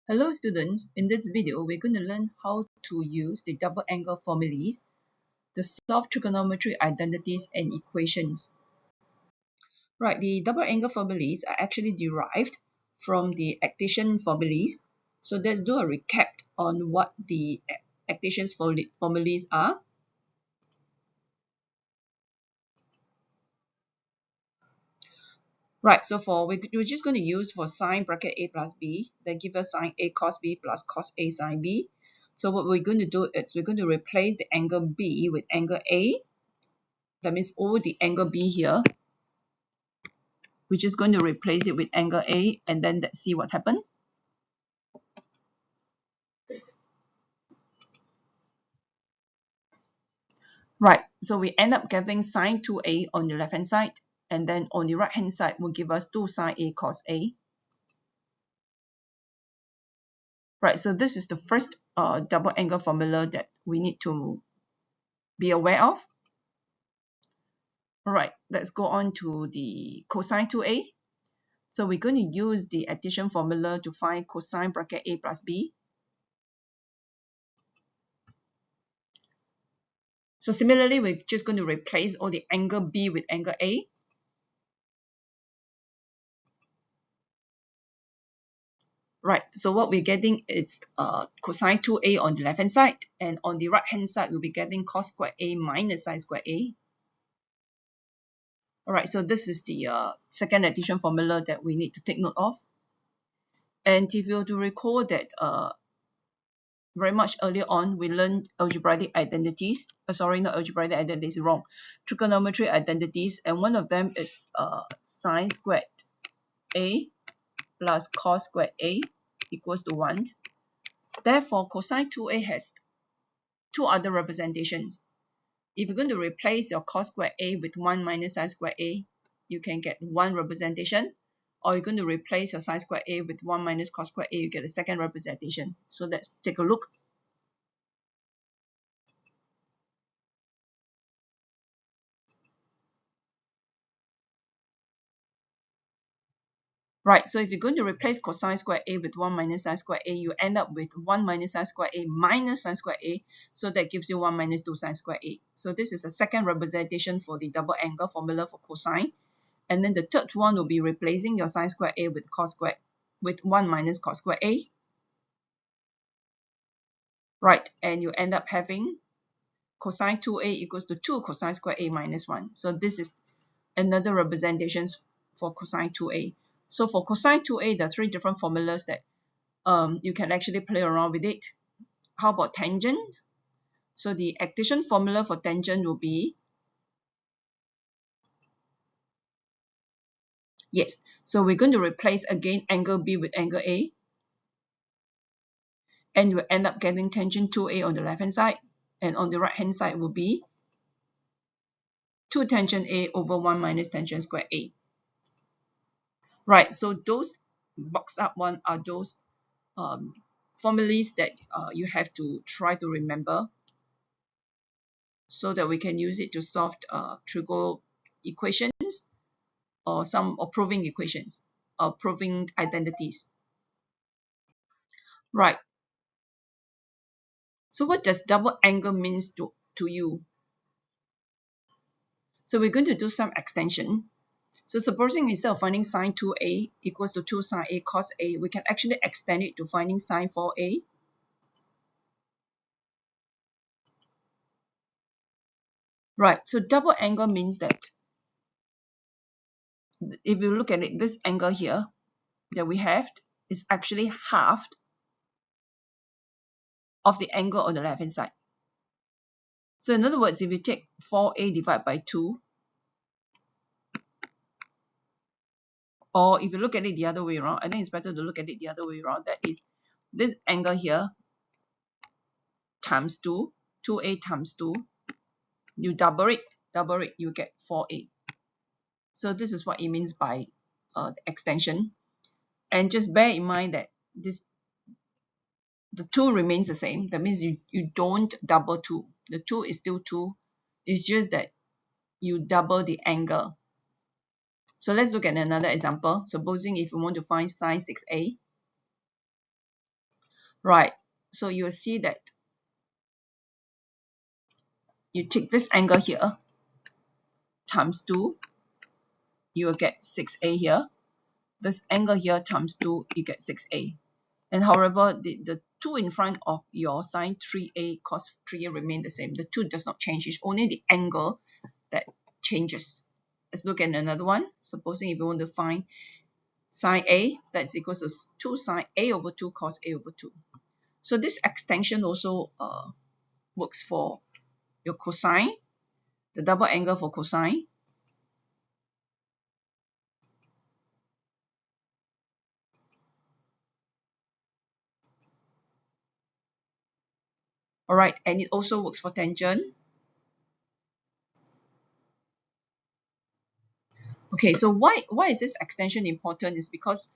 Hello students, in this video we're going to learn how to use the double angle formulas to solve trigonometry identities and equations. Right, the double angle formulas are actually derived from the actation formulas. So let's do a recap on what the actation formulas are. Right, so we're just going to use for sine bracket A plus B, then give us sine A cos B plus cos A sine B. So what we're going to do is we're going to replace the angle B with angle A. That means all the angle B here, we're just going to replace it with angle A, and then let's see what happens. Right, so we end up getting sine 2A on the left hand side, and then on the right hand side will give us 2 sine A cos A. Right, so this is the first double angle formula that we need to be aware of. All right, let's go on to the cosine 2A. So we're going to use the addition formula to find cosine bracket A plus B. So similarly, we're just going to replace all the angle B with angle A. Right, so what we're getting is cosine 2A on the left hand side, and on the right hand side we'll be getting cos squared A minus sine squared A. Alright, so this is the second addition formula that we need to take note of. And if you were to recall that very much earlier on we learned algebraic identities, sorry, not algebraic identities, wrong, trigonometry identities, and one of them is sine squared A plus cos squared A equals to 1. Therefore, cosine 2A has two other representations. If you're going to replace your cos squared A with 1 minus sine squared A, you can get one representation. Or you're going to replace your sine squared A with 1 minus cos squared A, you get a second representation. So let's take a look. Right, so if you're going to replace cosine squared A with 1 minus sine squared A, you end up with 1 minus sine squared A minus sine squared A. So that gives you 1 minus 2 sine squared A. So this is a second representation for the double angle formula for cosine. And then the third one will be replacing your sine squared A with cos squared with 1 minus cos squared A. Right, and you end up having cosine 2A equals to 2 cosine squared A minus 1. So this is another representation for cosine 2A. So for cosine 2A, there are three different formulas that you can actually play around with it. How about tangent? So the addition formula for tangent will be, yes, so we're going to replace again angle B with angle A, and we'll end up getting tangent 2A on the left hand side, and on the right hand side will be 2 tangent A over 1 minus tangent squared A. Right, so those boxed up one are those formulas that you have to try to remember so that we can use it to solve trigo equations or proving equations or proving identities. Right. So what does double angle means to you? So we're going to do some extension. So supposing instead of finding sine 2A equals to 2 sine A cos A, we can actually extend it to finding sine 4A. Right, so double angle means that if you look at it, this angle here that we have is actually half of the angle on the left hand side. So in other words, if you take 4A divided by 2, or if you look at it the other way around, I think it's better to look at it the other way around. That is, this angle here times 2, 2A times 2, you double it, you get 4A. So this is what it means by extension. And just bear in mind that the 2 remains the same. That means you don't double 2. The 2 is still 2. It's just that you double the angle. So let's look at another example. Supposing if we want to find sine 6A. Right, so you will see that you take this angle here times 2, you will get 6a here. This angle here times 2, you get 6a. And however, the 2 in front of your sine 3a cos 3a remain the same. The 2 does not change. It's only the angle that changes. Let's look at another one. Supposing if you want to find sine a, that's equals to 2 sine a over 2 cos a over 2. So this extension also works for your cosine, the double angle for cosine. All right, and it also works for tangent. Okay, so why is this extension important is because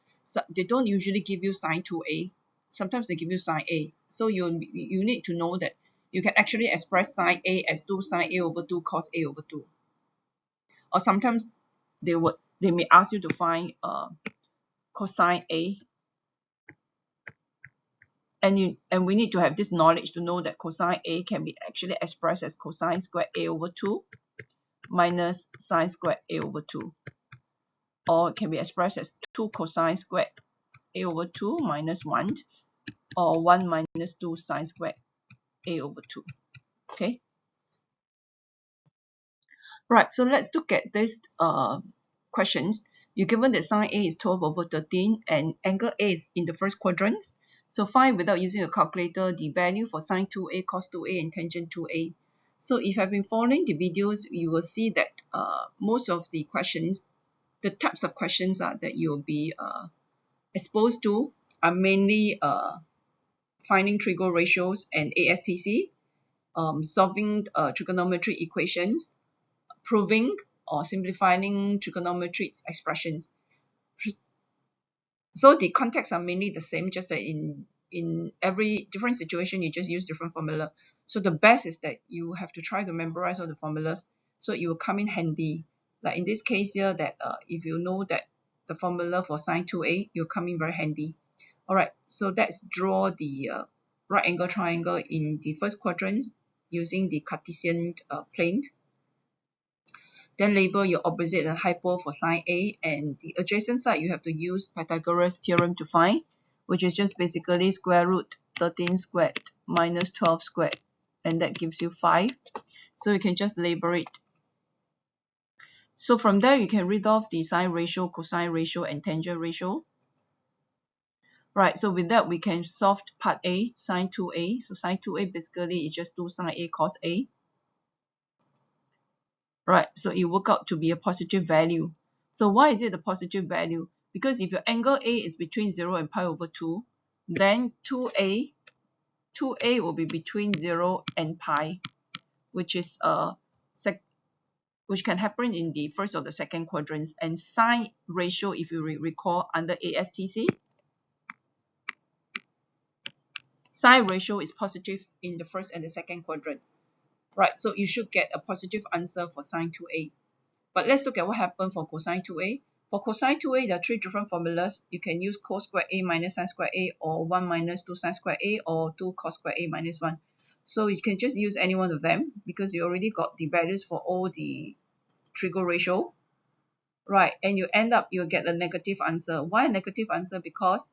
they don't usually give you sine 2a. Sometimes they give you sine a. So you need to know that you can actually express sine a as 2 sine a over 2 cos a over 2. Or sometimes they may ask you to find cosine a, and we need to have this knowledge to know that cosine a can be actually expressed as cosine squared a over 2 minus sine squared a over 2, or it can be expressed as 2 cosine squared a over 2 minus 1, or 1 minus 2 sine squared a over 2. Okay, right, so let's look at this questions. You're given that sine a is 12 over 13 and angle a is in the first quadrant. So find, without using a calculator, the value for sine 2a, cos 2a, and tangent 2a. So if you have been following the videos, you will see that most of the questions, the types of questions that you'll be exposed to are mainly finding trigo ratios and ASTC, solving trigonometry equations, proving or simplifying trigonometry expressions. So the contexts are mainly the same, just that in every different situation you just use different formula. So the best is that you have to try to memorize all the formulas, so it will come in handy. Like in this case here, that if you know that the formula for sine 2a, you'll come in very handy. All right, so let's draw the right angle triangle in the first quadrant using the Cartesian plane. Then label your opposite and hypo for sine A, and the adjacent side you have to use Pythagoras theorem to find, which is just basically square root 13 squared minus 12 squared, and that gives you 5. So you can just label it. So from there you can read off the sine ratio, cosine ratio, and tangent ratio. Right, so with that we can solve part A, sine 2a. So sine 2a basically is just 2 sine a cos a. Right, so it worked out to be a positive value. So why is it a positive value? Because if your angle A is between 0 and pi over 2, then 2a will be between 0 and pi, which is which can happen in the first or the second quadrants. And sine ratio, if you recall under ASTC, sine ratio is positive in the first and the second quadrant. Right, so you should get a positive answer for sine 2a. But let's look at what happened for cosine 2a. For cosine 2a, there are 3 different formulas. You can use cos squared a minus sin squared a, or 1 minus 2 sin squared a, or 2 cos squared a minus 1. So you can just use any one of them because you already got the values for all the trigo ratio. Right, and you'll get a negative answer. Why a negative answer? Because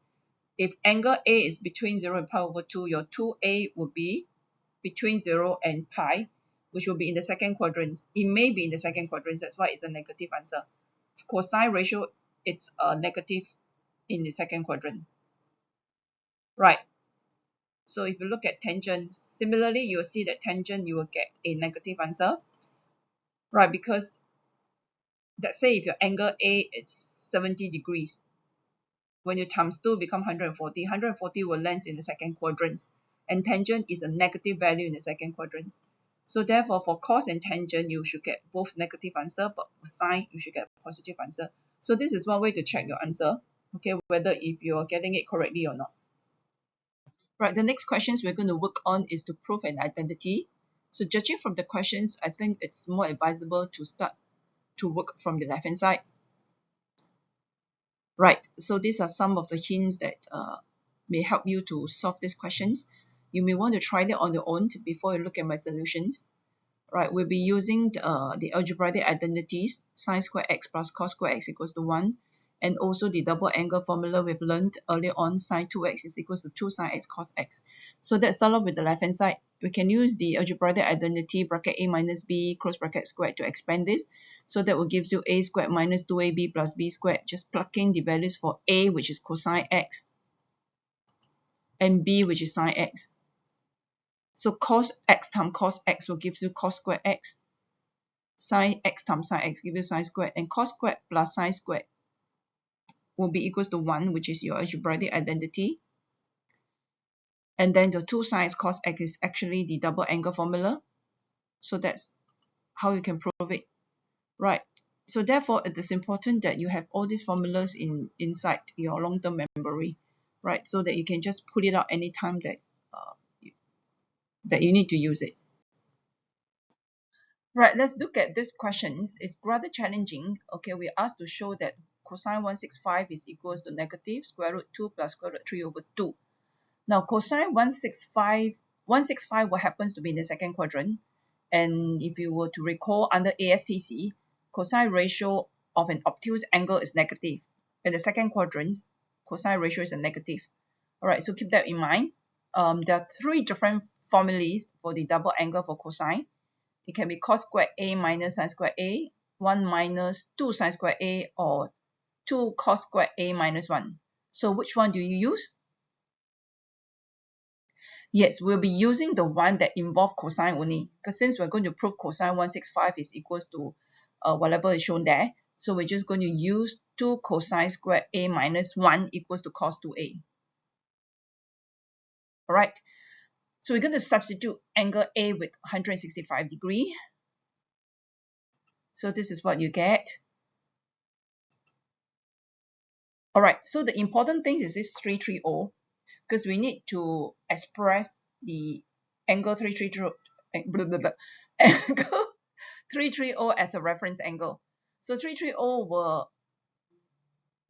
if angle A is between 0 and pi over 2, your 2a will be between 0 and pi, which will be in the second quadrant. It may be in the second quadrant, that's why it's a negative answer. Cosine ratio, it's a negative in the second quadrant. Right. So if you look at tangent, similarly, you'll see that tangent, you will get a negative answer. Right, because let's say if your angle A is 70 degrees, when you times 2 become 140, 140 will land in the second quadrant. And tangent is a negative value in the second quadrant. So therefore, for cos and tangent, you should get both negative answer, but for sine, you should get a positive answer. So this is one way to check your answer, okay, whether if you're getting it correctly or not. Right, the next questions we're going to work on is to prove an identity. So judging from the questions, I think it's more advisable to start to work from the left-hand side. Right, so these are some of the hints that may help you to solve these questions. You may want to try that on your own before you look at my solutions. Right, we'll be using the algebraic identities, sin squared x plus cos squared x equals to 1, and also the double angle formula we've learned earlier on, sin 2x is equals to 2 sin x cos x. So let's start off with the left hand side. We can use the algebraic identity bracket a minus b close bracket squared to expand this. So that will give you a squared minus 2ab plus b squared. Just plug in the values for a, which is cosine x, and b, which is sin x. So cos x times cos x will give you cos squared x. Sin x times sin x give you sin squared, and cos squared plus sin squared will be equals to 1, which is your algebraic identity. And then the 2 sin x cos x is actually the double angle formula. So that's how you can prove it. Right. So therefore, it is important that you have all these formulas inside your long-term memory, right? So that you can just pull it out anytime that you need to use it. Right, let's look at these questions. It's rather challenging. Okay, we're asked to show that cosine 165 is equals to negative square root 2 plus square root 3 over 2. Now, cosine 165, what happens to be in the second quadrant? And if you were to recall under ASTC, cosine ratio of an obtuse angle is negative. In the second quadrant, cosine ratio is a negative. All right, so keep that in mind. There are 3 different formulas for the double angle for cosine. It can be cos squared a minus sin squared a, 1 minus 2 sin squared a, or 2 cos squared a minus 1. So which one do you use? Yes, we'll be using the one that involves cosine only, because since we're going to prove cosine 165 is equals to whatever is shown there, so we're just going to use 2 cosine squared a minus 1 equals to cos 2a. All right, so we're going to substitute angle A with 165 degree. So this is what you get. All right, so the important thing is this 330, because we need to express the angle 330 angle 330 as a reference angle. So 330 will,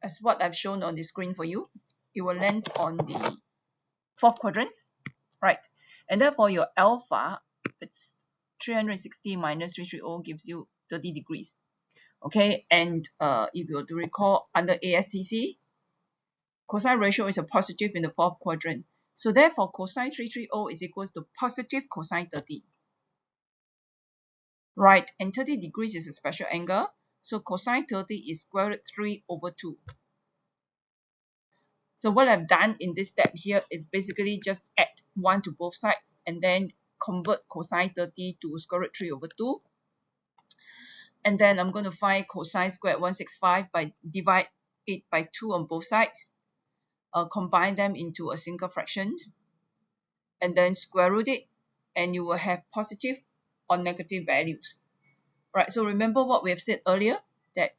as what I've shown on the screen for you, it will land on the 4th quadrant, right? And therefore your alpha, it's 360 minus 330 gives you 30 degrees. Okay, and if you were to recall under ASTC, cosine ratio is a positive in the 4th quadrant. So therefore, cosine 330 is equals to positive cosine 30. Right, and 30 degrees is a special angle. So cosine 30 is square root 3 over 2. So what I've done in this step here is basically just add 1 to both sides and then convert cosine 30 to square root 3 over 2. And then I'm going to find cosine squared 165 by divide it by 2 on both sides. Combine them into a single fraction. And then square root it. And you will have positive or negative values. Right, so remember what we have said earlier, that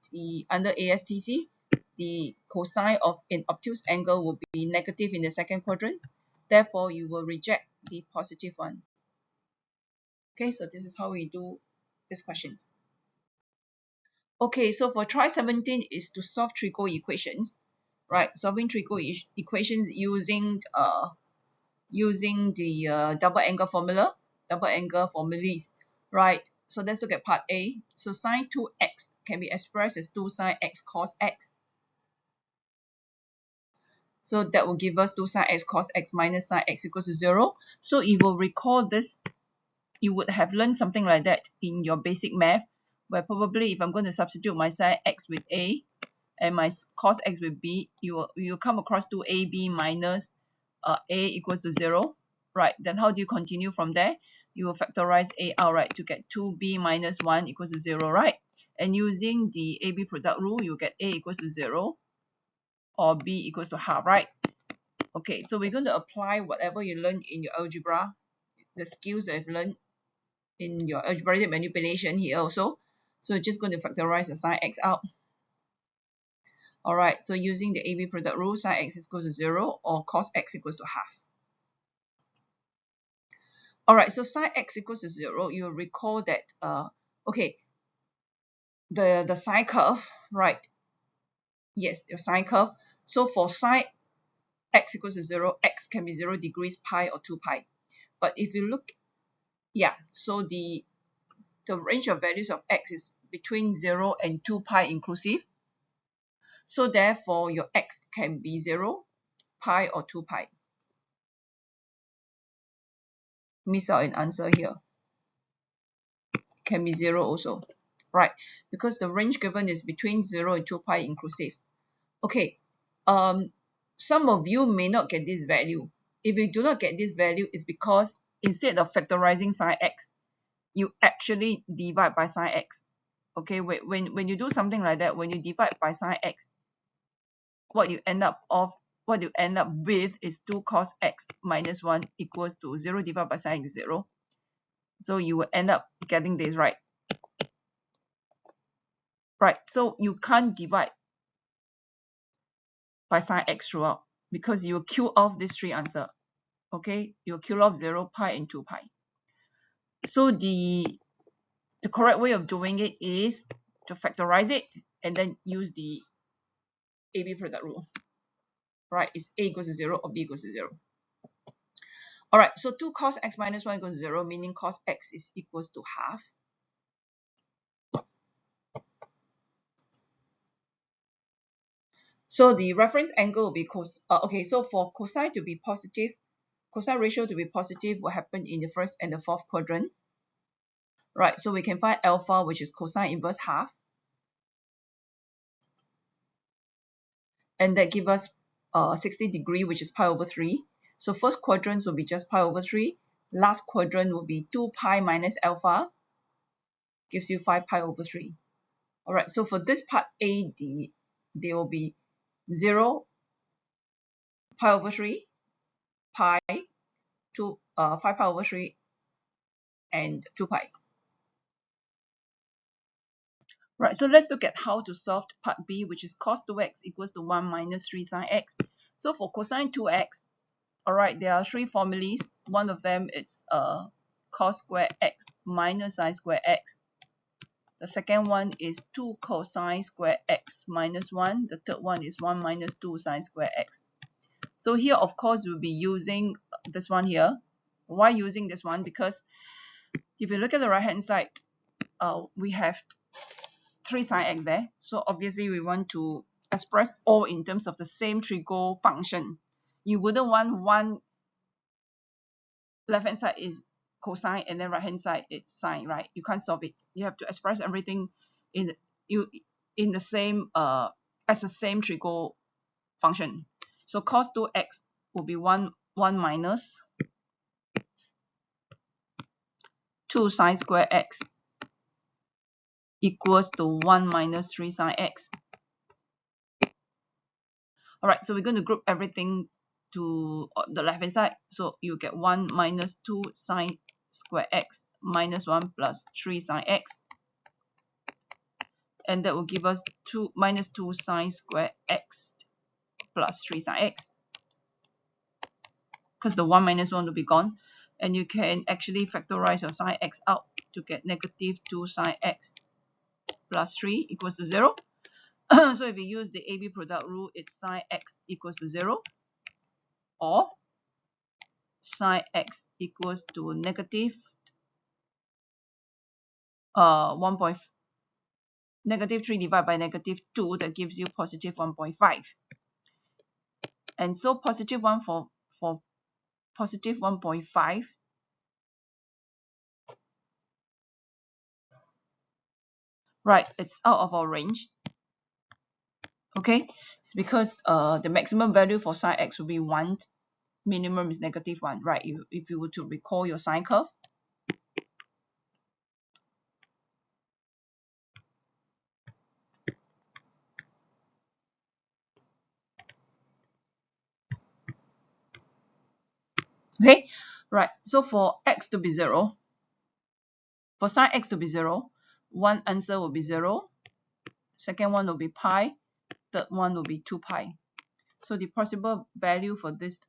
under ASTC, the cosine of an obtuse angle will be negative in the second quadrant. Therefore, you will reject the positive one. Okay, so this is how we do these questions. Okay, so for try 17 is to solve trigo equations, right? Solving trigo equations using the double angle formula, double angle formulas, right? So let's look at part A. So sin 2x can be expressed as 2 sin x cos x. So that will give us 2 sin x cos x minus sin x equals to 0. So if you recall this, you would have learned something like that in your basic math, where probably if I'm going to substitute my sin x with a and my cos x with b, you come across 2ab minus a equals to 0. Right, then how do you continue from there? You will factorize a out, right, to get 2b minus 1 equals to 0, right? And using the AB product rule, you get a equals to 0 or b equals to half, right? Okay, so we're going to apply whatever you learned in your algebra, the skills that you've learned in your algebraic manipulation here also. So you're just going to factorize the sin x out. All right, so using the AB product rule, sin x equals to 0 or cos x equals to half. All right, so sin x equals to 0, you'll recall that, okay, the sine curve, right? Yes, your sine curve. So for sine x equals to 0, x can be 0 degrees, pi, or 2 pi. But if you look, yeah, so the range of values of x is between 0 and 2 pi inclusive. So therefore, your x can be 0, pi, or 2 pi. Miss out an answer here. Can be 0 also, right? Because the range given is between 0 and 2 pi inclusive. Okay, some of you may not get this value. If you do not get this value, it's because instead of factorizing sine x, you actually divide by sine x. Okay, when you do something like that, when you divide by sine x, what you end up with is 2 cos x minus 1 equals to 0 divided by sine x is 0. So you will end up getting this, right? Right, so you can't divide by sine x throughout because you will kill off this three answer. Okay, you will kill off 0, pi, and 2 pi. So the correct way of doing it is to factorize it and then use the AB product rule. Right, it's A equals to 0 or B equals to 0. Alright, so 2 cos x minus 1 equals to 0, meaning cos x is equals to half. So the reference angle will be okay, so for cosine to be positive, cosine ratio to be positive will happen in the first and the fourth quadrant. Right, so we can find alpha, which is cosine inverse half. And that gives us 60 degree, which is pi over 3. So first quadrant will be just pi over 3. Last quadrant will be 2 pi minus alpha, gives you 5 pi over 3. All right, so for this part A, they will be 0, pi over 3, pi, 5 pi over 3, and 2 pi. Right, so let's look at how to solve part B, which is cos 2x equals to 1 minus 3 sine x. So for cosine 2x, all right, there are three formulas. One of them is cos square x minus sine square x. The second one is 2 cosine square x minus 1. The third one is 1 minus 2 sine square x. So here, of course, we'll be using this one here. Why using this one? Because if you look at the right-hand side, we have 3 sine x there. So obviously, we want to express all in terms of the same trigo function. You wouldn't want one left-hand side is cosine and then right-hand side it's sine, right? You can't solve it. You have to express everything in the same as the same trigo function. So cos 2x will be 1 minus 2 sine square x equals to 1 minus 3 sine x. All right, so we're going to group everything to the left-hand side. So you get 1 minus 2 sine square x minus 1 plus 3 sine x. And that will give us 2 minus 2 sine square x plus 3 sine x. Because the 1 minus 1 will be gone. And you can actually factorize your sine x out to get negative 2 sine x plus 3 equals to 0. So if you use the AB product rule, it's sine x equals to 0. Or sine x equals to negative negative 3 divided by negative 2, that gives you positive 1.5. And so positive 1 for positive 1.5, right, it's out of our range. Okay, it's because the maximum value for sine x will be 1, minimum is negative 1, right? If you were to recall your sine curve. Okay, right, so for x to be 0, for sine x to be 0, one answer will be 0, second one will be pi, third one will be 2 pi. So the possible value for this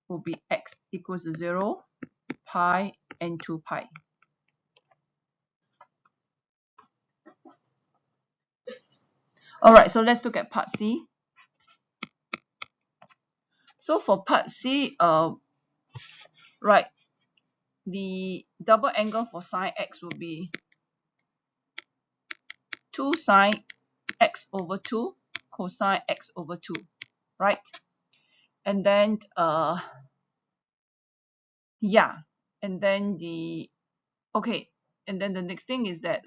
will be x equals to 0, pi, and 2 pi. All right, so let's look at part C. So for part C, right, the double angle for sine x will be 2 sine x over 2 cosine x over 2, right? And then yeah, and then the okay, and then the next thing is that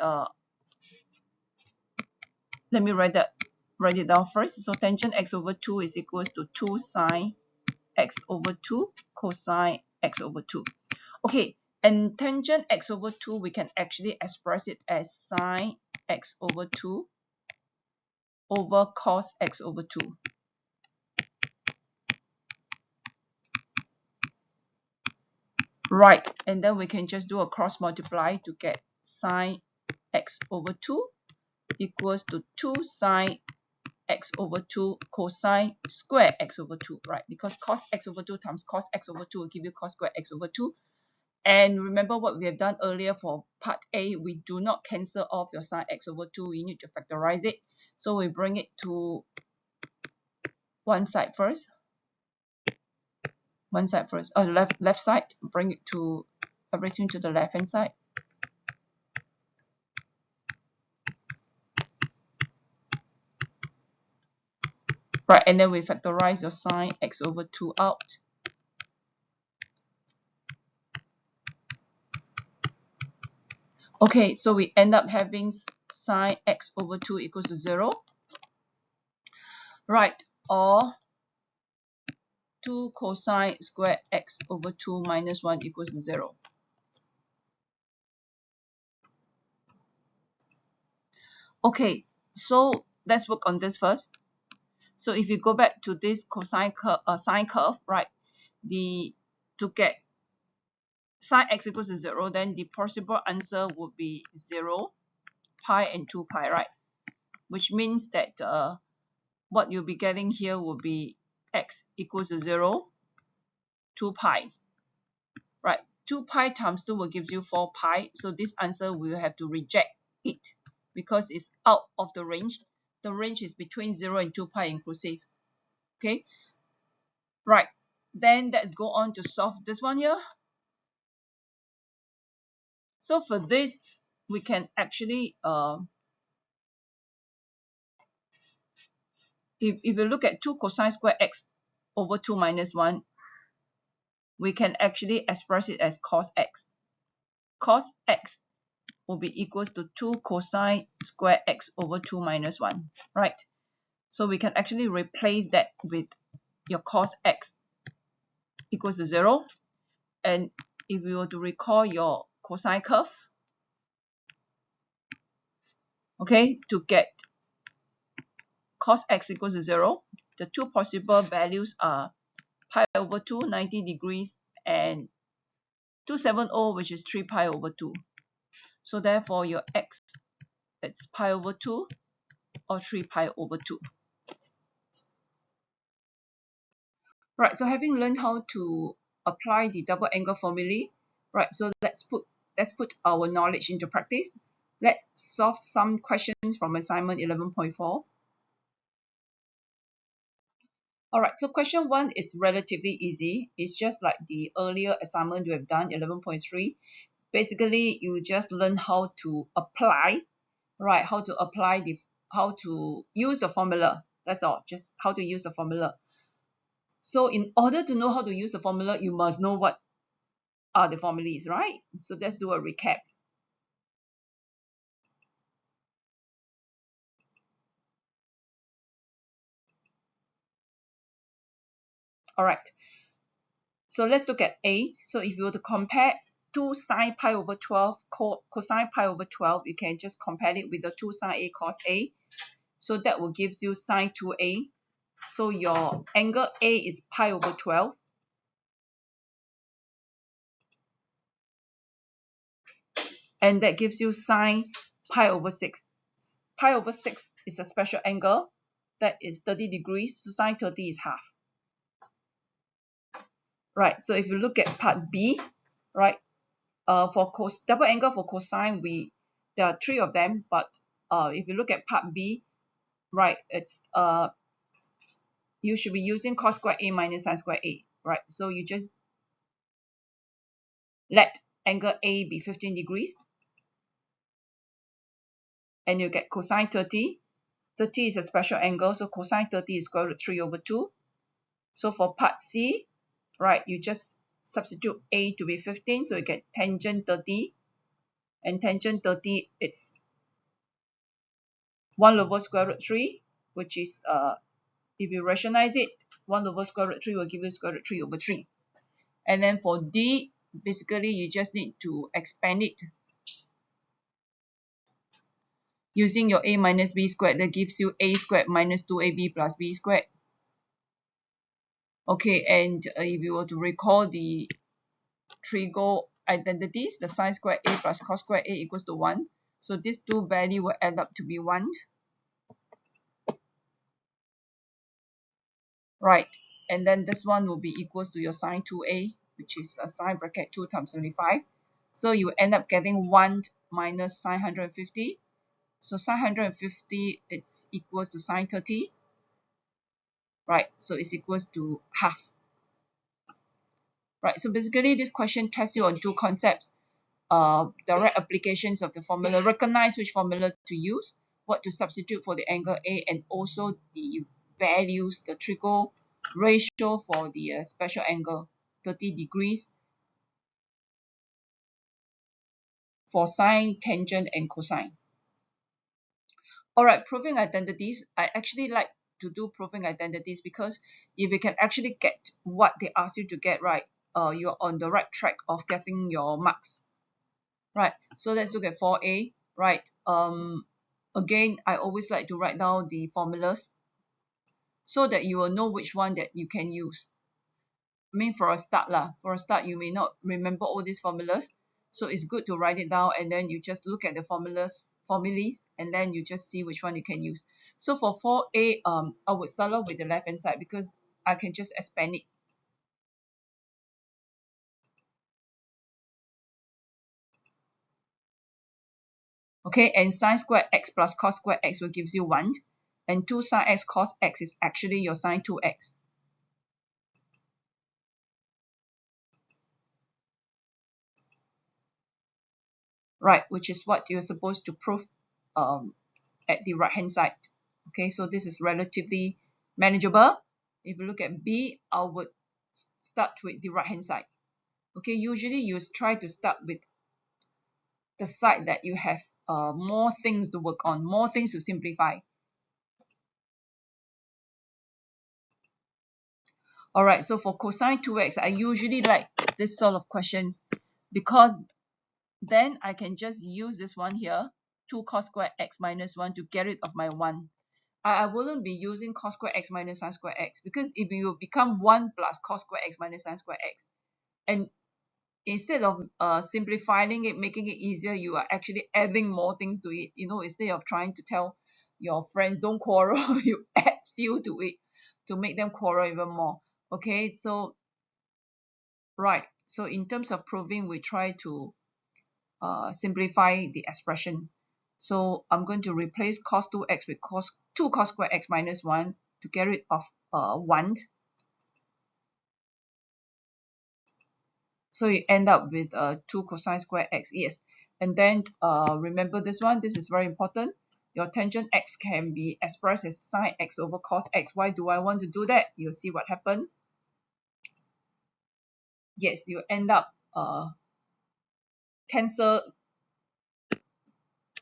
let me write it down first. So tangent x over 2 is equals to 2 sine x over 2 cosine x over 2. Okay, and tangent x over 2 we can actually express it as sine x over 2 over cos x over 2. Right, and then we can just do a cross multiply to get sine x over 2 equals to 2 sine x over 2 cosine square x over 2, right? Because cos x over 2 times cos x over 2 will give you cos square x over 2. And remember what we have done earlier for part A, we do not cancel off your sine x over 2, we need to factorize it. So we bring it to one side first. Left side, bring it to everything to the left hand side. Right, and then we factorize your sine x over 2 out. Okay, so we end up having sine x over 2 equals to 0. Right, or 2 cosine square x over 2 minus 1 equals to 0. Okay, so let's work on this first. So if you go back to this cosine curve, sine curve, right, to get sine x equals to 0, then the possible answer would be 0, pi, and 2 pi, right? Which means that what you'll be getting here will be x equals to 0, 2 pi, right? 2 pi times 2 will give you 4 pi. So this answer we will have to reject it because it's out of the range. The range is between 0 and 2 pi inclusive. Okay, right. Then let's go on to solve this one here. So for this, we can actually, if you look at 2 cosine square x over 2 minus 1, we can actually express it as cos x. Cos x will be equals to 2 cosine square x over 2 minus 1, right? So we can actually replace that with your cos x equals to 0. And if we were to recall your cosine curve, okay, to get cos x equals to 0, the two possible values are pi over 2, 90 degrees, and 270, which is 3 pi over 2. So therefore, your x, it's pi over 2 or 3 pi over 2. Right, so having learned how to apply the double angle formulae, right, so let's put our knowledge into practice. Let's solve some questions from assignment 11.4. Alright, so question 1 is relatively easy. It's just like the earlier assignment we have done, 11.3. Basically, you just learn how to apply, right? How to use the formula. That's all, just how to use the formula. So in order to know how to use the formula, you must know what are the formulas, right? So let's do a recap. All right. So let's look at A. So if you were to compare 2 sine pi over 12 cosine pi over 12, you can just compare it with the 2 sine A cos A. So that will give you sine 2A. So your angle A is pi over 12. And that gives you sine pi over 6. Pi over 6 is a special angle. That is 30 degrees. So sine 30 is half. Right. So if you look at part B, right, for double angle for cosine, there are 3 of them. But if you look at part B, right, it's you should be using cos squared A minus sin squared A, right? So you just let angle A be 15 degrees, and you get cosine 30. 30 is a special angle, so cosine 30 is square root 3 over 2. So for part C, right, you just substitute A to be 15, so you get tangent 30, and tangent 30, it's 1 over square root 3, which is, if you rationalize it, 1 over square root 3 will give you square root 3 over 3. And then for D, basically you just need to expand it using your A minus B squared. That gives you A squared minus 2AB plus B squared. Okay, and if you were to recall the trigo identities, the sin squared A plus cos squared A equals to 1. So these two values will add up to be 1. Right, and then this one will be equals to your sine 2A, which is a sine bracket 2 times 75. So you end up getting 1 minus sine 150. So sine 150, it's equals to sine 30. Right, so it's equals to half. Right, so basically this question tests you on two concepts. Direct applications of the formula, recognize which formula to use, what to substitute for the angle A, and also the values, the trigo ratio for the special angle 30 degrees for sine, tangent, and cosine. Alright, proving identities. I actually like to do proving identities because if you can actually get what they ask you to get right, you're on the right track of getting your marks. Right, so let's look at 4A. Right, again, I always like to write down the formulas so that you will know which one that you can use. I mean, for a start, you may not remember all these formulas, so it's good to write it down, and then you just look at the formulas, and then you just see which one you can use. So for 4A, I would start off with the left hand side because I can just expand it. Okay, and sine squared x plus cos squared x will give you 1, and 2 sine x cos x is actually your sine 2x. Right, which is what you're supposed to prove at the right hand side. Okay, so this is relatively manageable. If you look at B, I would start with the right hand side. Okay, usually you try to start with the side that you have more things to work on, more things to simplify. Alright, so for cosine 2x, I usually like this sort of questions because then I can just use this one here, 2 cos squared x minus 1 to get rid of my 1. I wouldn't be using cos squared x minus sin squared x because if you become 1 plus cos squared x minus sin squared x, and instead of simplifying it, making it easier, you are actually adding more things to it. You know, instead of trying to tell your friends don't quarrel, you add fuel to it to make them quarrel even more. Okay, so right, so in terms of proving, we try to simplify the expression. So I'm going to replace cos 2x with 2 cos squared x minus 1 to get rid of 1. So you end up with 2 cosine squared x. Yes, and then remember this one. This is very important. Your tangent x can be expressed as sine x over cos x. Why do I want to do that? You'll see what happened. Yes, you end up cancel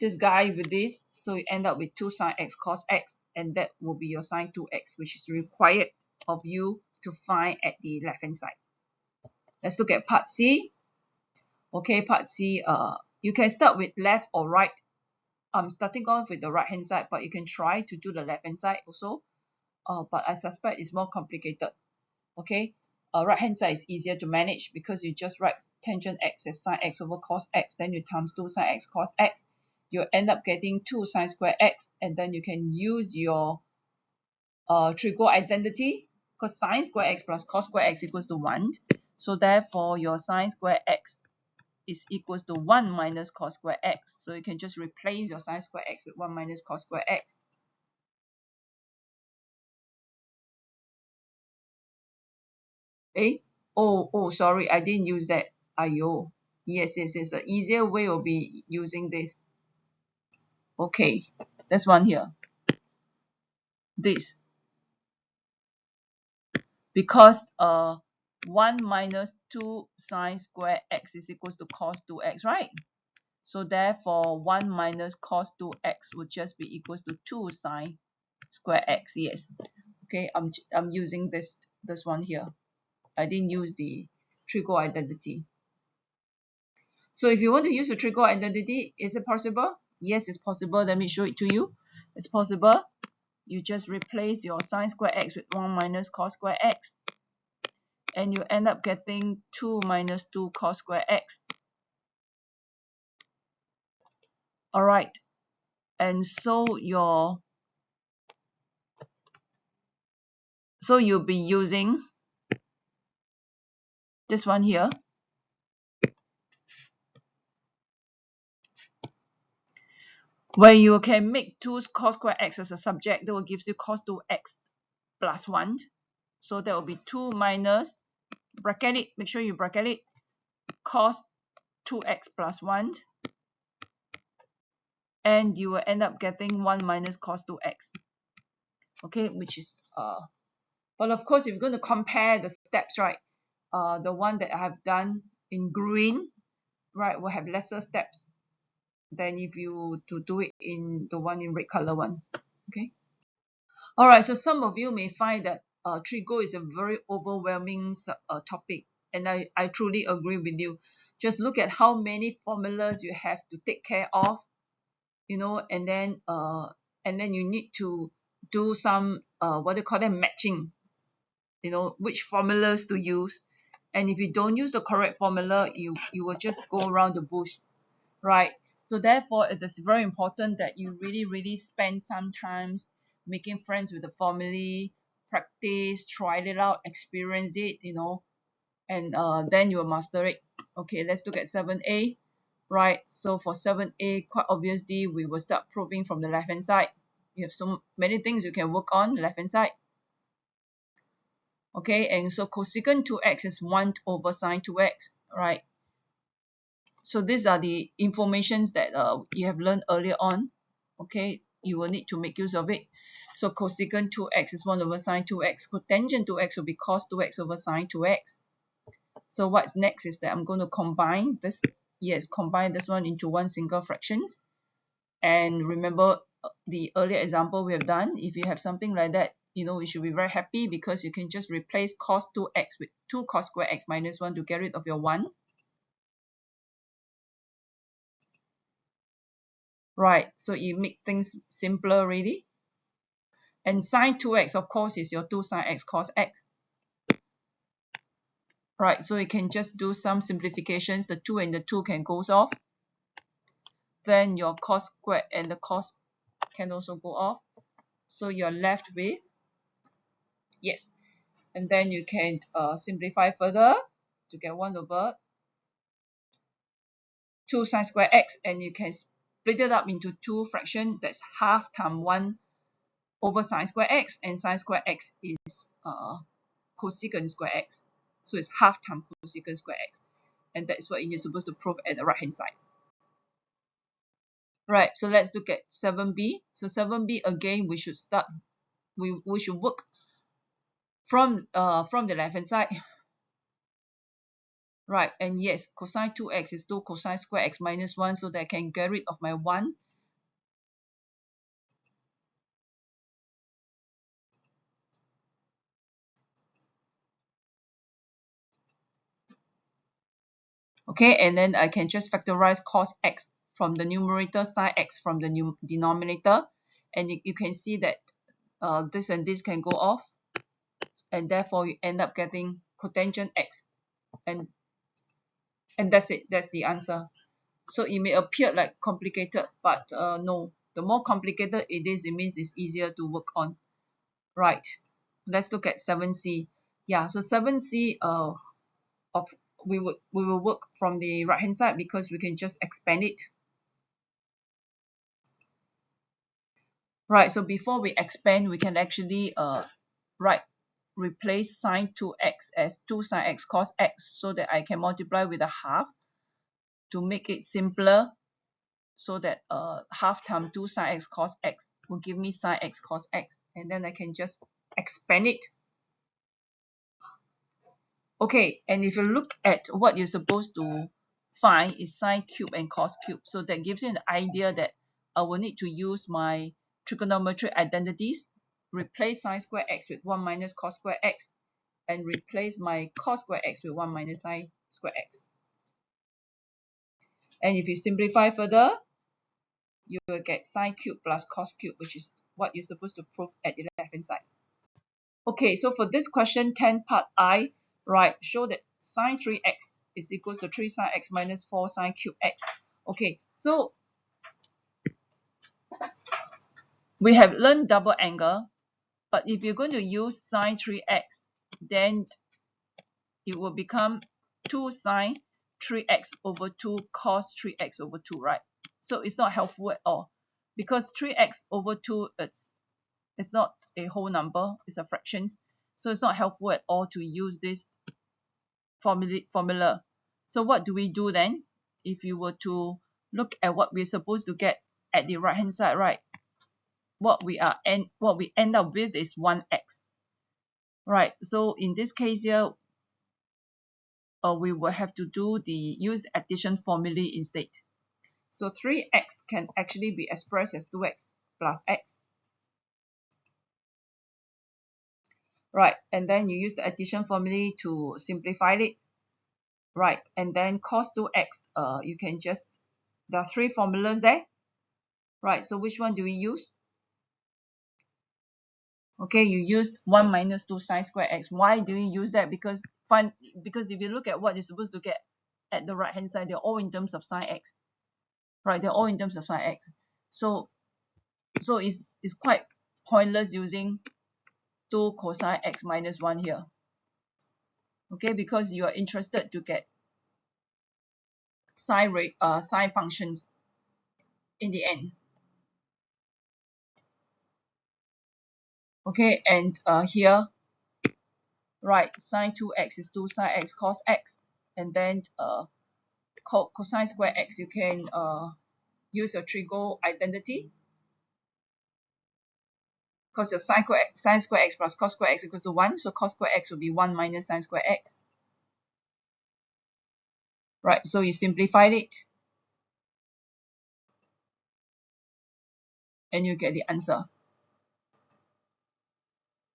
this guy with this, so you end up with 2 sine x cos x, and that will be your sine 2x, which is required of you to find at the left hand side. Let's look at part C. Okay, part C, you can start with left or right. I'm starting off with the right hand side, but you can try to do the left hand side also, but I suspect it's more complicated. Okay, right hand side is easier to manage because you just write tangent x as sine x over cos x, then you times 2 sine x cos x, you end up getting 2 sine square x, and then you can use your trigo identity because sine square x plus cos square x equals to 1. So therefore your sine square x is equals to 1 minus cos square x. So you can just replace your sine square x with 1 minus cos square x. Sorry, I didn't use that. Ayo. Yes. The easier way will be using this. Okay, this one here. This. Because 1 minus 2 sine square x is equals to cos 2x, right? So therefore 1 minus cos 2x would just be equals to 2 sine square x. Yes. Okay, I'm using this one here. I didn't use the trigo identity. So if you want to use the trigo identity, is it possible? Yes, it's possible. Let me show it to you. It's possible. You just replace your sine square x with 1 minus cos square x, and you end up getting 2 minus 2 cos square x. All right, and so you'll be using this one here, where you can make 2 cos square x as a subject. That will give you cos 2x plus 1. So that will be 2 minus, bracket it, make sure you bracket it, cos 2x plus 1, and you will end up getting 1 minus cos 2x. Okay, which is but of course if you're going to compare the steps, right, the one that I have done in green, right, will have lesser steps than if you to do it in the one in red color one. Okay. All right, so some of you may find that trigo is a very overwhelming topic, and I truly agree with you. Just look at how many formulas you have to take care of, you know, and then you need to do some what do you call them, matching, you know, which formulas to use. And if you don't use the correct formula, you will just go around the bush, right? So therefore it is very important that you really spend some time making friends with the formula, practice, try it out, experience it, you know, and then you will master it. Okay, let's look at 7a. Right, so for 7a, quite obviously we will start proving from the left hand side. You have so many things you can work on left hand side. Okay, and so cosecant 2x is 1 over sine 2x, right? So these are the informations that you have learned earlier on. Okay, you will need to make use of it. So cosecant 2x is 1 over sine 2x. Cotangent 2x will be cos 2x over sine 2x. So what's next is that I'm going to combine this. Yes, combine this one into one single fractions. And remember the earlier example we have done. If you have something like that, you know, you should be very happy because you can just replace cos 2x with 2 cos square x minus 1 to get rid of your 1. Right, so you make things simpler already. And sine 2x, of course, is your 2 sine x cos x. Right, so you can just do some simplifications. The 2 and the 2 can go off. Then your cos squared and the cos can also go off. So you're left with, yes. And then you can simplify further to get 1 over 2 sine square x, and you can split it up into 2 fractions. That's half times 1 over sine square x, and sine square x is cosecant square x. So it's half times cosecant square x. And that's what you're supposed to prove at the right hand side. Right, so let's look at 7b. So 7b, again, we should start, we should work from the left hand side. Right, and yes, cosine 2x is 2 cosine square x minus 1, so that I can get rid of my 1. Okay, and then I can just factorize cos x from the numerator, sine x from the denominator, and you can see that this and this can go off, and therefore you end up getting cotangent x, and that's it. That's the answer. So it may appear like complicated, but no. The more complicated it is, it means it's easier to work on. Right. Let's look at 7c. Yeah. So 7c of we will work from the right hand side because we can just expand it. Right. So before we expand, we can actually write replace sine 2x as 2 sine x cos x so that I can multiply with a half to make it simpler, so that half times 2 sine x cos x will give me sine x cos x, and then I can just expand it. Okay, and if you look at what you're supposed to find is sine cube and cos cube, so that gives you an idea that I will need to use my trigonometry identities, replace sine square x with 1 minus cos square x, and replace my cos square x with 1 minus sine square x. And if you simplify further, you will get sine cube plus cos cube, which is what you're supposed to prove at the left hand side. Okay, so for this question 10 part I, right, show that sine 3x is equals to 3 sine x minus 4 sine cube x. Okay, so we have learned double angle, but if you're going to use sine 3x, then it will become 2 sine 3x over 2 cos 3x over 2, right? So it's not helpful at all, because 3x over 2, it's not a whole number, it's a fraction. So it's not helpful at all to use this formula. So what do we do then? If you were to look at what we're supposed to get at the right hand side, right? What we end up with is 1x. Right. So in this case here, we will have to use the addition formulae instead. So 3x can actually be expressed as 2x plus x. Right, and then you use the addition formulae to simplify it. Right, and then cos 2x, you can just, there are 3 formulas there. Right, so which one do we use? Okay, you used 1 minus 2 sine square x. Why do you use that? Because if you look at what you're supposed to get at the right hand side, they're all in terms of sine x. Right, they're all in terms of sine x. So it's quite pointless using 2 cosine x minus 1 here. Okay, because you are interested to get sine functions in the end. Okay, and here, right, sine 2x is 2 sine x cos x, and then cosine square x, you can use your trigo identity, because your sine square x plus cos square x equals to 1, so cos square x will be 1 minus sine square x. Right, so you simplified it, and you get the answer.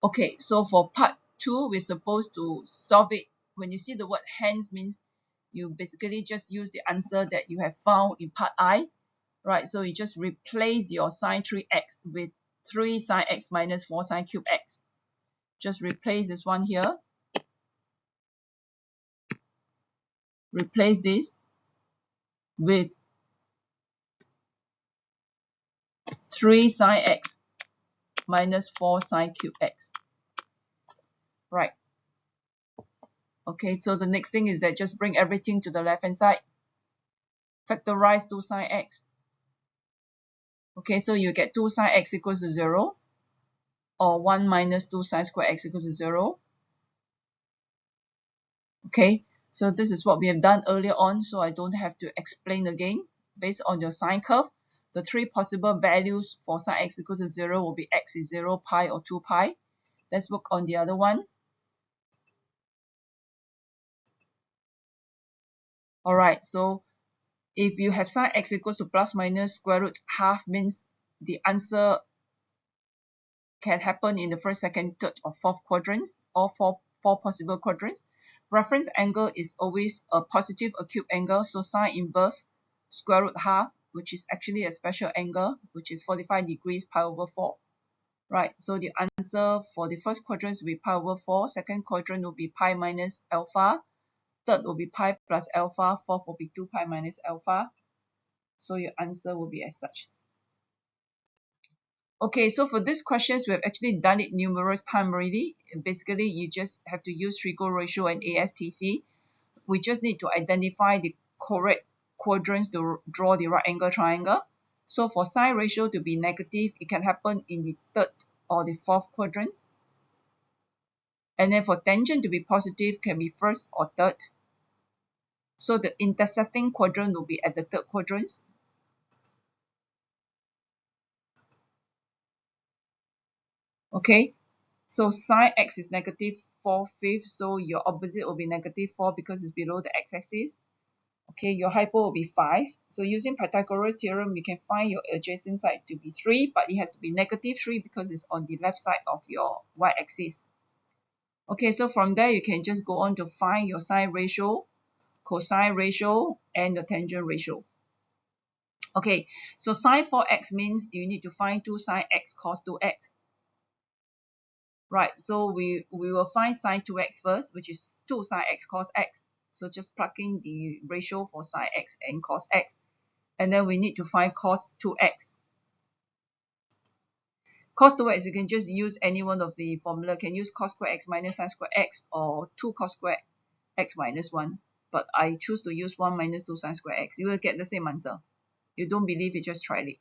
Okay, so for part 2, we're supposed to solve it. When you see the word hence, means you basically just use the answer that you have found in part I. Right, so you just replace your sine 3x with 3 sine x minus 4 sine cube x. Just replace this one here. Replace this with 3 sine x minus 4 sine cube x. Right. Okay, so the next thing is that just bring everything to the left hand side. Factorize 2 sine x. Okay, so you get 2 sine x equals to 0, or 1 minus 2 sine square x equals to 0. Okay, so this is what we have done earlier on, so I don't have to explain again. Based on your sine curve, the 3 possible values for sine x equal to 0 will be x is 0, pi, or 2 pi. Let's work on the other one. Alright, so if you have sine x equals to plus minus square root half, means the answer can happen in the first, second, third, or fourth quadrants, all four possible quadrants. Reference angle is always a positive acute angle, so sine inverse square root half, which is actually a special angle, which is 45 degrees, pi over 4. Right, so the answer for the first quadrant will be pi over 4, second quadrant will be pi minus alpha, third will be pi plus alpha, fourth will be 2 pi minus alpha. So your answer will be as such. Okay, so for these questions, we have actually done it numerous times already. Basically, you just have to use trigo ratio and ASTC. We just need to identify the correct quadrants to draw the right angle triangle. So for sine ratio to be negative, it can happen in the third or the fourth quadrants. And then for tangent to be positive can be first or third. So the intersecting quadrant will be at the third quadrant. Okay, so sine x is negative 4/5, so your opposite will be negative 4 because it's below the x-axis. Okay, your hypo will be 5. So using Pythagoras theorem, we can find your adjacent side to be 3, but it has to be negative 3 because it's on the left side of your y-axis. Okay, so from there, you can just go on to find your sine ratio, cosine ratio, and the tangent ratio. Okay, so sine 4x means you need to find 2 sine x cos 2x. Right, so we will find sine 2x first, which is 2 sine x cos x. So just plug in the ratio for sine x and cos x. And then we need to find cos 2x. Cos 2x, you can just use any one of the formula. You can use cos square x minus sine square x or 2 cos square x minus 1. But I choose to use 1 minus 2 sine square x. You will get the same answer. You don't believe it, just try it.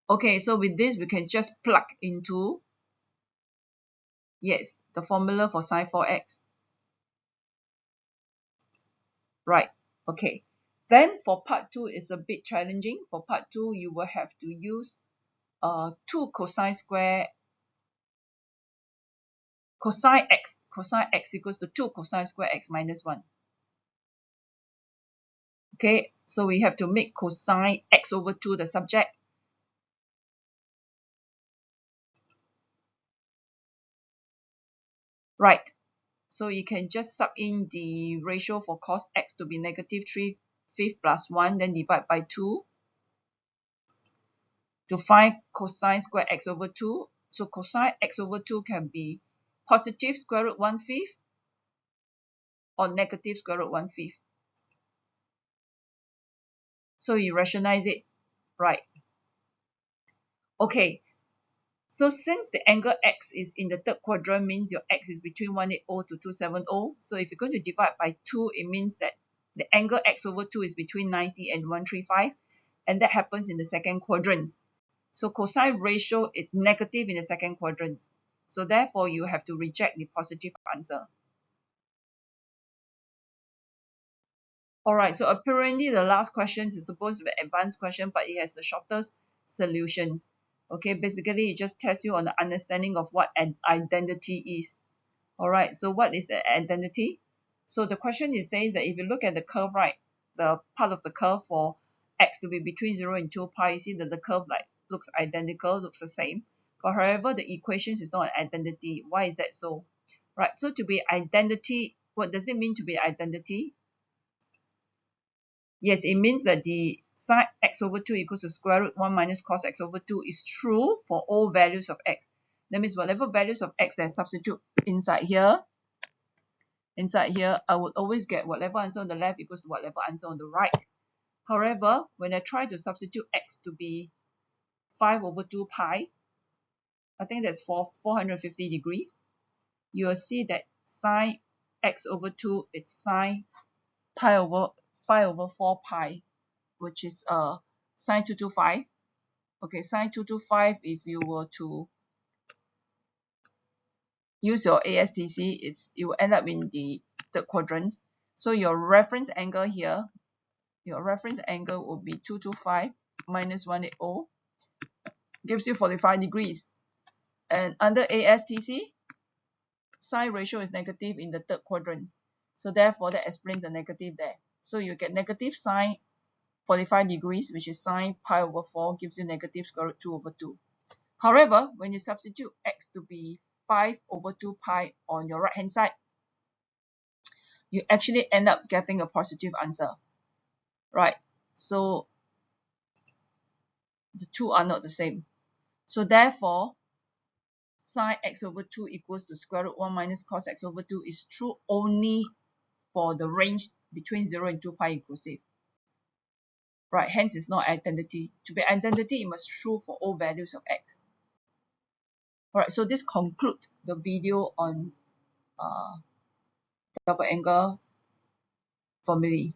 Okay, so with this, we can just plug into, yes, the formula for sine 4x. Right, okay. Then for part 2, it's a bit challenging. For part 2, you will have to use 2 cosine square cosine x equals to 2 cosine square x minus 1. Okay, so we have to make cosine x over 2 the subject. Right, so you can just sub in the ratio for cos x to be negative 3/5 plus 1, then divide by 2 to find cosine square x over 2. So cosine x over 2 can be positive square root 1/5 or negative square root 1/5. So you rationalize it, right? Okay, so since the angle x is in the third quadrant, means your x is between 180 to 270. So if you're going to divide by 2, it means that the angle x over 2 is between 90 and 135, and that happens in the second quadrant. So cosine ratio is negative in the second quadrant. So therefore, you have to reject the positive answer. Alright, so apparently the last question is supposed to be an advanced question, but it has the shortest solutions. Okay, basically it just tests you on the understanding of what an identity is. Alright, so what is an identity? So the question is saying that if you look at the curve, right, the part of the curve for x to be between 0 and 2 pi, you see that the curve like looks identical, looks the same. But however, the equations is not an identity. Why is that so? Right, so to be identity, what does it mean to be identity? Yes, it means that the sine x over 2 equals to square root 1 minus cos x over 2 is true for all values of x. That means whatever values of x that I substitute inside here, I would always get whatever answer on the left equals to whatever answer on the right. However, when I try to substitute x to be 5 over 2 pi, I think that's for 450 degrees, you will see that sine x over 2 is sine pi over 5 over 4 pi, which is sine 225. Okay, sine 225, if you were to use your ASTC, it will end up in the third quadrant. So your reference angle here, your reference angle will be 225 minus 180, gives you 45 degrees. And under ASTC, sine ratio is negative in the third quadrant. So therefore, that explains the negative there. So you get negative sine 45 degrees, which is sine pi over 4, gives you negative square root 2 over 2. However, when you substitute x to be 5 over 2 pi on your right hand side, you actually end up getting a positive answer, right? So the two are not the same. So therefore, sine x over 2 equals to square root 1 minus cos x over 2 is true only for the range between 0 and 2 pi inclusive. Right, hence it's not identity. To be identity, it must be true for all values of x. Alright, so this concludes the video on double angle formulae.